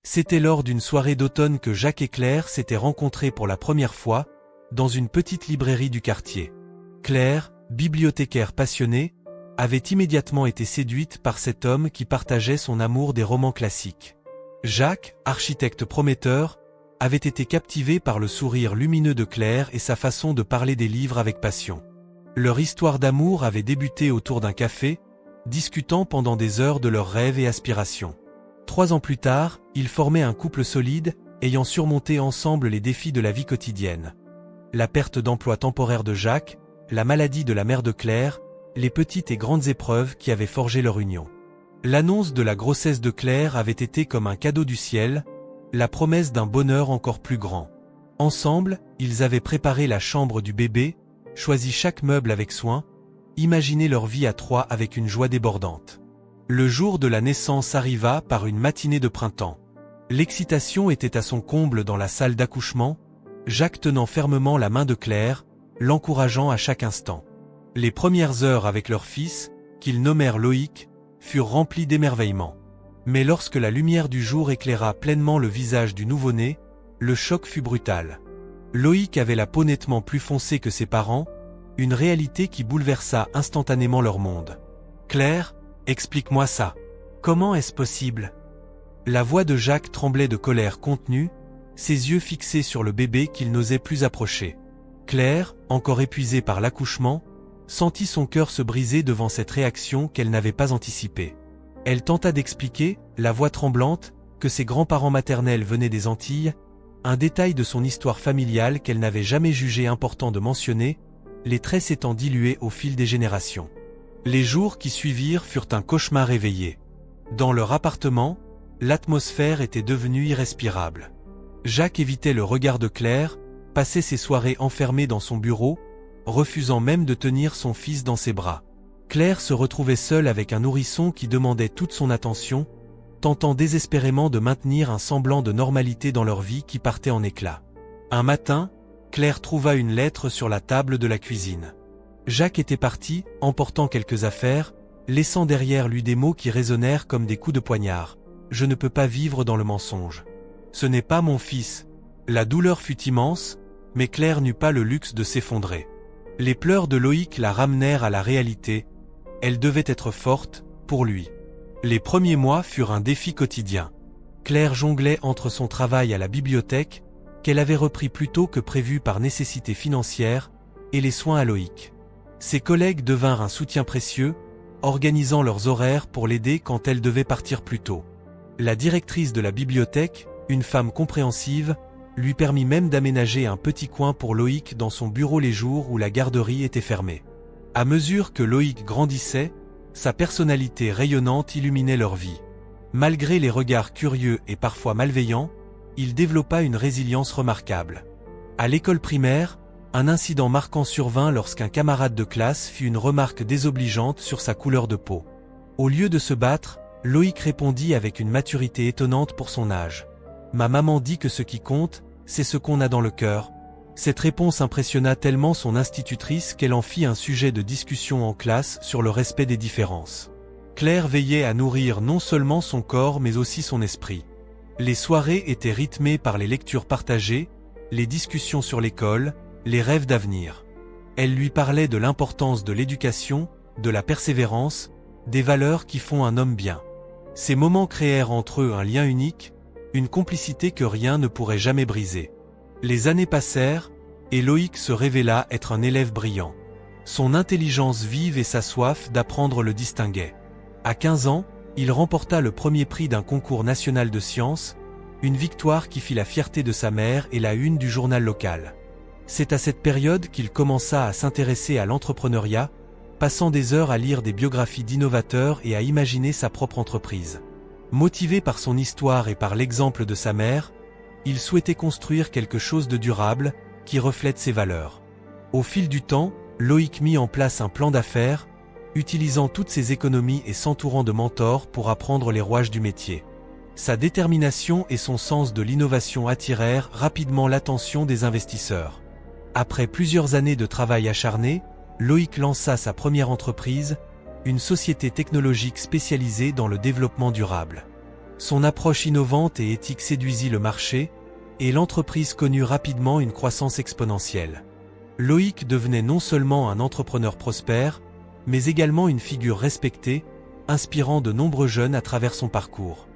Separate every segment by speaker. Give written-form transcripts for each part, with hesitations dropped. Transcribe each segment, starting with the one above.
Speaker 1: C'était lors d'une soirée d'automne que Jacques et Claire s'étaient rencontrés pour la première fois, dans une petite librairie du quartier. Claire, bibliothécaire passionnée, avait immédiatement été séduite par cet homme qui partageait son amour des romans classiques. Jacques, architecte prometteur, avait été captivé par le sourire lumineux de Claire et sa façon de parler des livres avec passion. Leur histoire d'amour avait débuté autour d'un café, discutant pendant des heures de leurs rêves et aspirations. 3 ans plus tard, ils formaient un couple solide, ayant surmonté ensemble les défis de la vie quotidienne. La perte d'emploi temporaire de Jacques, la maladie de la mère de Claire, les petites et grandes épreuves qui avaient forgé leur union. L'annonce de la grossesse de Claire avait été comme un cadeau du ciel, la promesse d'un bonheur encore plus grand. Ensemble, ils avaient préparé la chambre du bébé, choisi chaque meuble avec soin, imaginé leur vie à 3 avec une joie débordante. Le jour de la naissance arriva par une matinée de printemps. L'excitation était à son comble dans la salle d'accouchement, Jacques tenant fermement la main de Claire, l'encourageant à chaque instant. Les premières heures avec leur fils, qu'ils nommèrent Loïc, furent remplies d'émerveillement. Mais lorsque la lumière du jour éclaira pleinement le visage du nouveau-né, le choc fut brutal. Loïc avait la peau nettement plus foncée que ses parents, une réalité qui bouleversa instantanément leur monde. « Claire, explique-moi ça. Comment est-ce possible ?» La voix de Jacques tremblait de colère contenue, ses yeux fixés sur le bébé qu'il n'osait plus approcher. Claire, encore épuisée par l'accouchement, sentit son cœur se briser devant cette réaction qu'elle n'avait pas anticipée. Elle tenta d'expliquer, la voix tremblante, que ses grands-parents maternels venaient des Antilles, un détail de son histoire familiale qu'elle n'avait jamais jugé important de mentionner, les traits s'étant dilués au fil des générations. Les jours qui suivirent furent un cauchemar éveillé. Dans leur appartement, l'atmosphère était devenue irrespirable. Jacques évitait le regard de Claire, passait ses soirées enfermé dans son bureau, refusant même de tenir son fils dans ses bras. Claire se retrouvait seule avec un nourrisson qui demandait toute son attention, tentant désespérément de maintenir un semblant de normalité dans leur vie qui partait en éclats. Un matin, Claire trouva une lettre sur la table de la cuisine. Jacques était parti, emportant quelques affaires, laissant derrière lui des mots qui résonnèrent comme des coups de poignard. « Je ne peux pas vivre dans le mensonge. Ce n'est pas mon fils. » La douleur fut immense, mais Claire n'eut pas le luxe de s'effondrer. Les pleurs de Loïc la ramenèrent à la réalité. Elle devait être forte, pour lui. Les premiers mois furent un défi quotidien. Claire jonglait entre son travail à la bibliothèque, qu'elle avait repris plus tôt que prévu par nécessité financière, et les soins à Loïc. Ses collègues devinrent un soutien précieux, organisant leurs horaires pour l'aider quand elle devait partir plus tôt. La directrice de la bibliothèque, une femme compréhensive, lui permit même d'aménager un petit coin pour Loïc dans son bureau les jours où la garderie était fermée. À mesure que Loïc grandissait, sa personnalité rayonnante illuminait leur vie. Malgré les regards curieux et parfois malveillants, il développa une résilience remarquable. À l'école primaire, un incident marquant survint lorsqu'un camarade de classe fit une remarque désobligeante sur sa couleur de peau. Au lieu de se battre, Loïc répondit avec une maturité étonnante pour son âge. « Ma maman dit que ce qui compte, c'est ce qu'on a dans le cœur. » Cette réponse impressionna tellement son institutrice qu'elle en fit un sujet de discussion en classe sur le respect des différences. Claire veillait à nourrir non seulement son corps mais aussi son esprit. Les soirées étaient rythmées par les lectures partagées, les discussions sur l'école, les rêves d'avenir. Elle lui parlait de l'importance de l'éducation, de la persévérance, des valeurs qui font un homme bien. Ces moments créèrent entre eux un lien unique, une complicité que rien ne pourrait jamais briser. Les années passèrent, et Loïc se révéla être un élève brillant. Son intelligence vive et sa soif d'apprendre le distinguaient. À 15 ans, il remporta le premier prix d'un concours national de sciences, une victoire qui fit la fierté de sa mère et la une du journal local. C'est à cette période qu'il commença à s'intéresser à l'entrepreneuriat, passant des heures à lire des biographies d'innovateurs et à imaginer sa propre entreprise. Motivé par son histoire et par l'exemple de sa mère, il souhaitait construire quelque chose de durable, qui reflète ses valeurs. Au fil du temps, Loïc mit en place un plan d'affaires, utilisant toutes ses économies et s'entourant de mentors pour apprendre les rouages du métier. Sa détermination et son sens de l'innovation attirèrent rapidement l'attention des investisseurs. Après plusieurs années de travail acharné, Loïc lança sa première entreprise, une société technologique spécialisée dans le développement durable. Son approche innovante et éthique séduisit le marché, et l'entreprise connut rapidement une croissance exponentielle. Loïc devenait non seulement un entrepreneur prospère, mais également une figure respectée, inspirant de nombreux jeunes à travers son parcours.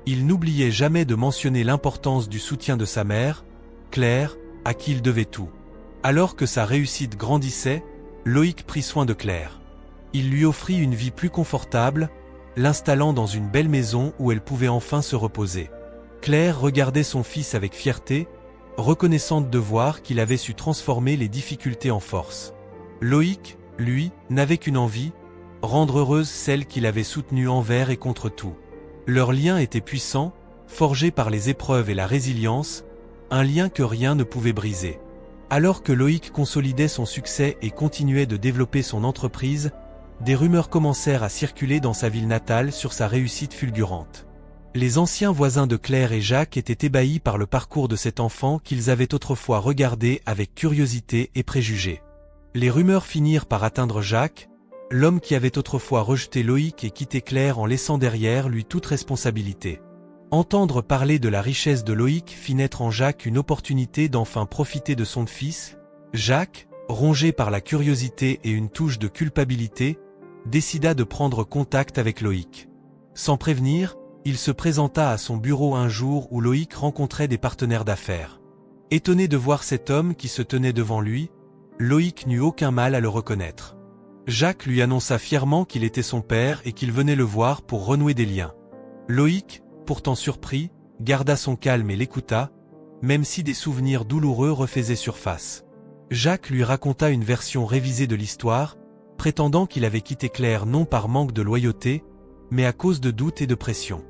Speaker 1: Il n'oubliait jamais de mentionner l'importance du soutien de sa mère, Claire, à qui il devait tout. Alors que sa réussite grandissait, Loïc prit soin de Claire. Il lui offrit une vie plus confortable, l'installant dans une belle maison où elle pouvait enfin se reposer. Claire regardait son fils avec fierté, reconnaissante de voir qu'il avait su transformer les difficultés en force. Loïc, lui, n'avait qu'une envie, rendre heureuse celle qu'il avait soutenue envers et contre tout. Leur lien était puissant, forgé par les épreuves et la résilience, un lien que rien ne pouvait briser. Alors que Loïc consolidait son succès et continuait de développer son entreprise, des rumeurs commencèrent à circuler dans sa ville natale sur sa réussite fulgurante. Les anciens voisins de Claire et Jacques étaient ébahis par le parcours de cet enfant qu'ils avaient autrefois regardé avec curiosité et préjugés. Les rumeurs finirent par atteindre Jacques, l'homme qui avait autrefois rejeté Loïc et quitté Claire en laissant derrière lui toute responsabilité. Entendre parler de la richesse de Loïc fit naître en Jacques une opportunité d'enfin profiter de son fils. Jacques, rongé par la curiosité et une touche de culpabilité, décida de prendre contact avec Loïc. Sans prévenir, il se présenta à son bureau un jour où Loïc rencontrait des partenaires d'affaires. Étonné de voir cet homme qui se tenait devant lui, Loïc n'eut aucun mal à le reconnaître. Jacques lui annonça fièrement qu'il était son père et qu'il venait le voir pour renouer des liens. Loïc, pourtant surpris, garda son calme et l'écouta, même si des souvenirs douloureux refaisaient surface. Jacques lui raconta une version révisée de l'histoire, prétendant qu'il avait quitté Claire non par manque de loyauté, mais à cause de doutes et de pression.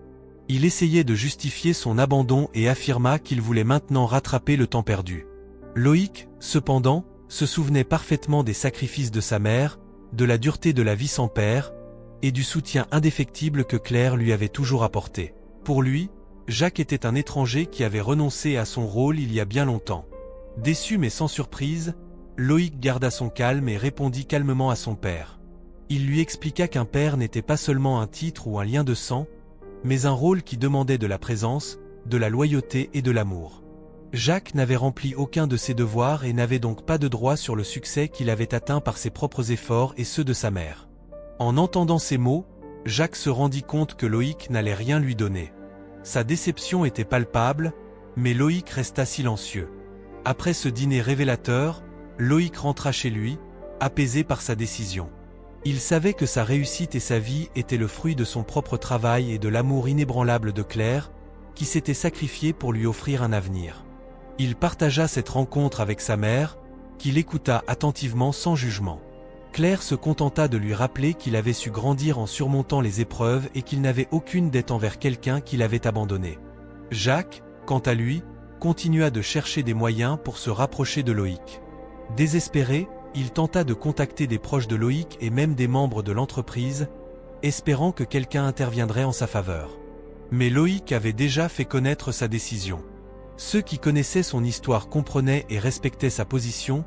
Speaker 1: Il essayait de justifier son abandon et affirma qu'il voulait maintenant rattraper le temps perdu. Loïc, cependant, se souvenait parfaitement des sacrifices de sa mère, de la dureté de la vie sans père, et du soutien indéfectible que Claire lui avait toujours apporté. Pour lui, Jacques était un étranger qui avait renoncé à son rôle il y a bien longtemps. Déçu mais sans surprise, Loïc garda son calme et répondit calmement à son père. Il lui expliqua qu'un père n'était pas seulement un titre ou un lien de sang, mais un rôle qui demandait de la présence, de la loyauté et de l'amour. Jacques n'avait rempli aucun de ses devoirs et n'avait donc pas de droit sur le succès qu'il avait atteint par ses propres efforts et ceux de sa mère. En entendant ces mots, Jacques se rendit compte que Loïc n'allait rien lui donner. Sa déception était palpable, mais Loïc resta silencieux. Après ce dîner révélateur, Loïc rentra chez lui, apaisé par sa décision. Il savait que sa réussite et sa vie étaient le fruit de son propre travail et de l'amour inébranlable de Claire, qui s'était sacrifiée pour lui offrir un avenir. Il partagea cette rencontre avec sa mère, qui l'écouta attentivement sans jugement. Claire se contenta de lui rappeler qu'il avait su grandir en surmontant les épreuves et qu'il n'avait aucune dette envers quelqu'un qui l'avait abandonné. Jacques, quant à lui, continua de chercher des moyens pour se rapprocher de Loïc. Désespéré, il tenta de contacter des proches de Loïc et même des membres de l'entreprise, espérant que quelqu'un interviendrait en sa faveur. Mais Loïc avait déjà fait connaître sa décision. Ceux qui connaissaient son histoire comprenaient et respectaient sa position,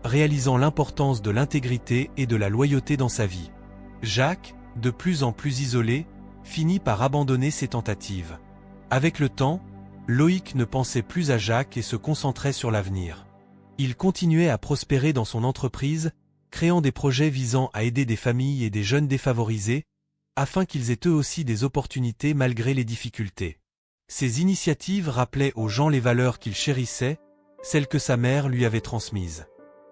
Speaker 1: réalisant l'importance de l'intégrité et de la loyauté dans sa vie. Jacques, de plus en plus isolé, finit par abandonner ses tentatives. Avec le temps, Loïc ne pensait plus à Jacques et se concentrait sur l'avenir. Il continuait à prospérer dans son entreprise, créant des projets visant à aider des familles et des jeunes défavorisés, afin qu'ils aient eux aussi des opportunités malgré les difficultés. Ces initiatives rappelaient aux gens les valeurs qu'il chérissait, celles que sa mère lui avait transmises.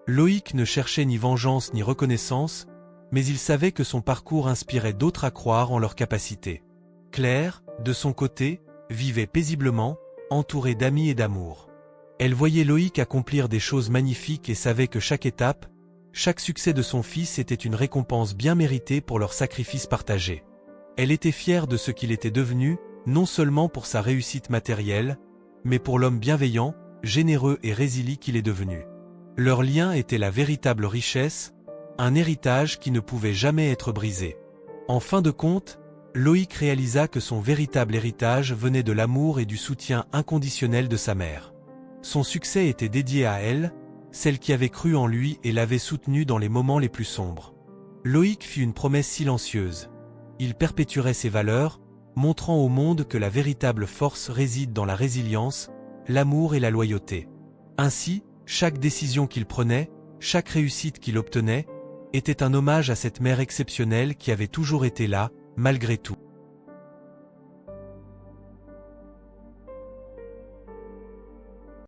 Speaker 1: Loïc ne cherchait ni vengeance ni reconnaissance, mais il savait que son parcours inspirait d'autres à croire en leurs capacités. Claire, de son côté, vivait paisiblement, entourée d'amis et d'amour. Elle voyait Loïc accomplir des choses magnifiques et savait que chaque étape, chaque succès de son fils était une récompense bien méritée pour leur sacrifice partagé. Elle était fière de ce qu'il était devenu, non seulement pour sa réussite matérielle, mais pour l'homme bienveillant, généreux et résilient qu'il est devenu. Leur lien était la véritable richesse, un héritage qui ne pouvait jamais être brisé. En fin de compte, Loïc réalisa que son véritable héritage venait de l'amour et du soutien inconditionnel de sa mère. Son succès était dédié à elle, celle qui avait cru en lui et l'avait soutenu dans les moments les plus sombres. Loïc fit une promesse silencieuse. Il perpétuerait ses valeurs, montrant au monde que la véritable force réside dans la résilience, l'amour et la loyauté. Ainsi, chaque décision qu'il prenait, chaque réussite qu'il obtenait, était un hommage à cette mère exceptionnelle qui avait toujours été là, malgré tout.